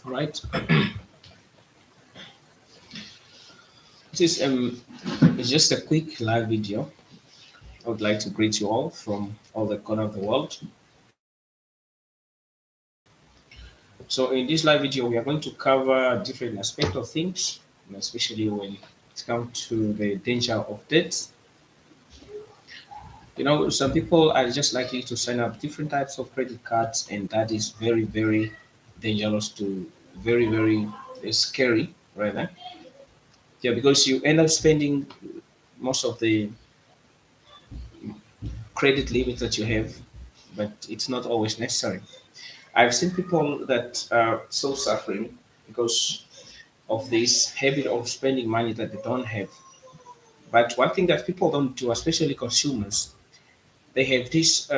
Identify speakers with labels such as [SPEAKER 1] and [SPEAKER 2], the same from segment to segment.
[SPEAKER 1] All right. This is it's just a quick live video. I would like to greet you all from all the corner of the world. So in this live video, we are going to cover different aspects of things, and especially when it comes to the danger of debt. Some people are just likely to sign up different types of credit cards, and that is very, very dangerous to very, very scary, rather. Yeah, because you end up spending most of the credit limit that you have, but it's not always necessary. I've seen people that are so suffering because of this habit of spending money that they don't have. But one thing that people don't do, especially consumers, they have these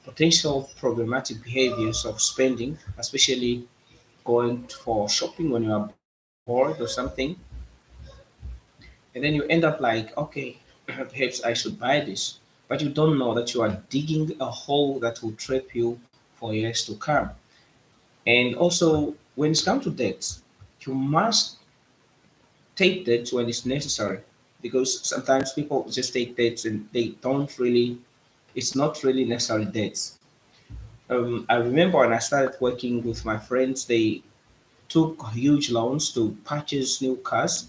[SPEAKER 1] potential problematic behaviors of spending, especially going for shopping when you are bored or something, and then you end up like, okay, perhaps I should buy this, but you don't know that you are digging a hole that will trap you for years to come. And also, when it comes to debt, you must take debt when it's necessary, because sometimes people just take debts and they don't really, it's not really necessary debts. I remember when I started working with my friends, they took huge loans to purchase new cars.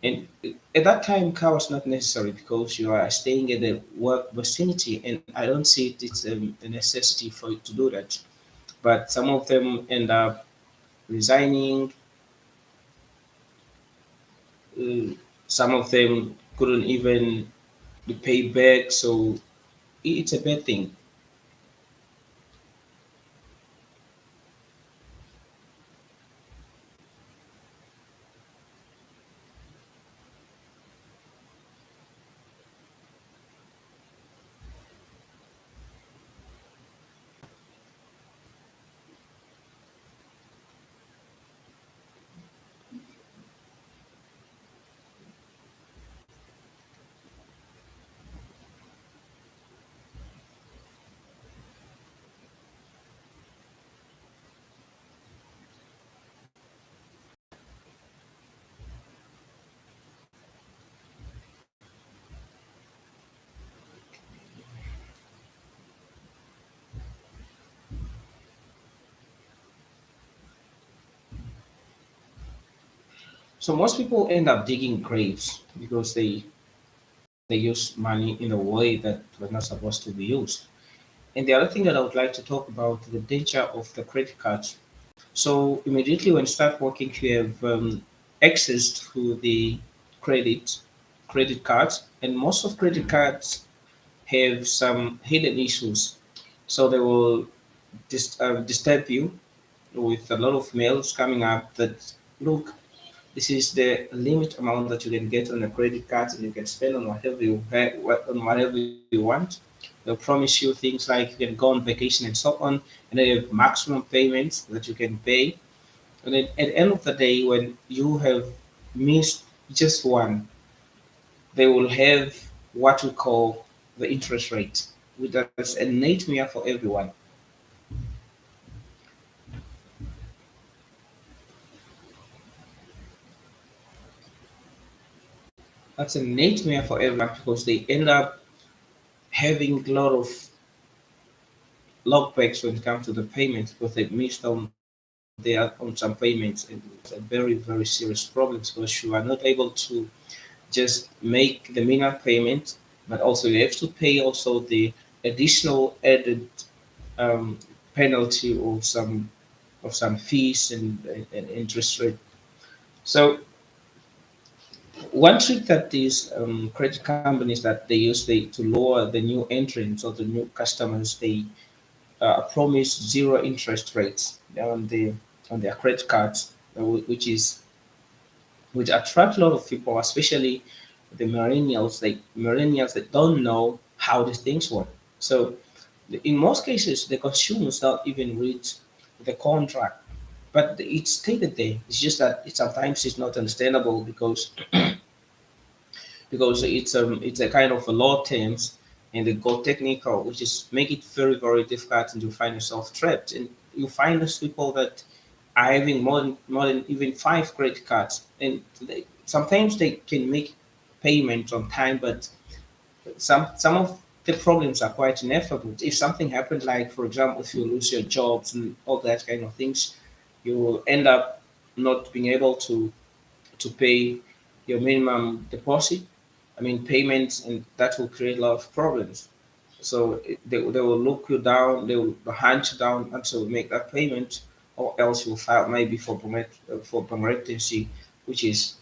[SPEAKER 1] And at that time, car was not necessary because you are staying in the work vicinity, and I don't see it's a necessity for you to do that. But some of them end up resigning. Uh, some of them couldn't even pay back, so it's a bad thing. So most people end up digging graves because they use money in a way that was not supposed to be used. And the other thing that I would like to talk about the danger of the credit cards. So immediately when you start working, you have access to the credit credit cards, and most of credit cards have some hidden issues. So they will disturb you with a lot of mails coming up that look, this is the limit amount that you can get on a credit card, and you can spend on whatever on whatever you want. They'll promise you things like you can go on vacation and so on, and then you have maximum payments that you can pay. And then at the end of the day, when you have missed just one, they will have what we call the interest rate, which is a nightmare for everyone. That's a nightmare for everyone because they end up having a lot of lockbacks when it comes to the payments because they missed on their on some payments, and it's a very, very serious problem because you are not able to just make the minimum payment, but also you have to pay also the additional added um, penalty of some fees and interest rate. So one trick that these credit companies that they use to lower the new entrants or the new customers, they promise zero interest rates on their credit cards, which attract a lot of people, especially the millennials. Millennials that don't know how these things work. So in most cases, the consumers don't even read the contract, but it's stated there. It's just that sometimes it's not understandable because it's a kind of a law terms, and they go technical, which is make it very, very difficult, and you find yourself trapped. And you find those people that are having more than even five credit cards, and sometimes they can make payments on time, but some of the problems are quite inevitable. If something happened, like for example, if you lose your jobs and all that kind of things, you will end up not being able to pay your minimum deposit. I mean payments, and that will create a lot of problems. So they will look you down, they will hunt you down until you make that payment, or else you'll file maybe for bankruptcy, which is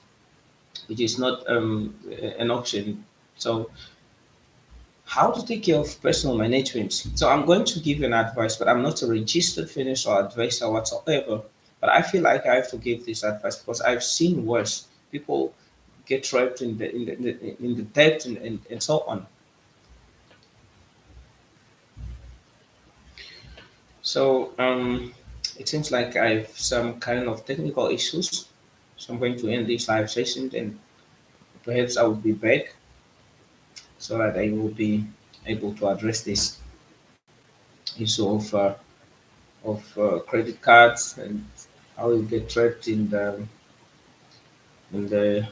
[SPEAKER 1] which is not an option. So how to take care of personal management. So I'm going to give you an advice, but I'm not a registered financial advisor whatsoever. But I feel like I have to give this advice because I've seen worse. People get trapped in the debt and so on. So it seems like I have some kind of technical issues. So I'm going to end this live session, and perhaps I will be back so that I will be able to address this issue of credit cards and how you get trapped in the in the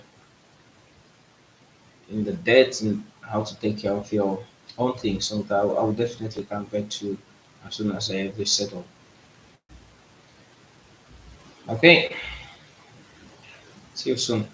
[SPEAKER 1] debt and how to take care of your own things. So that I will definitely come back to you as soon as I have this settled. Okay, see you soon.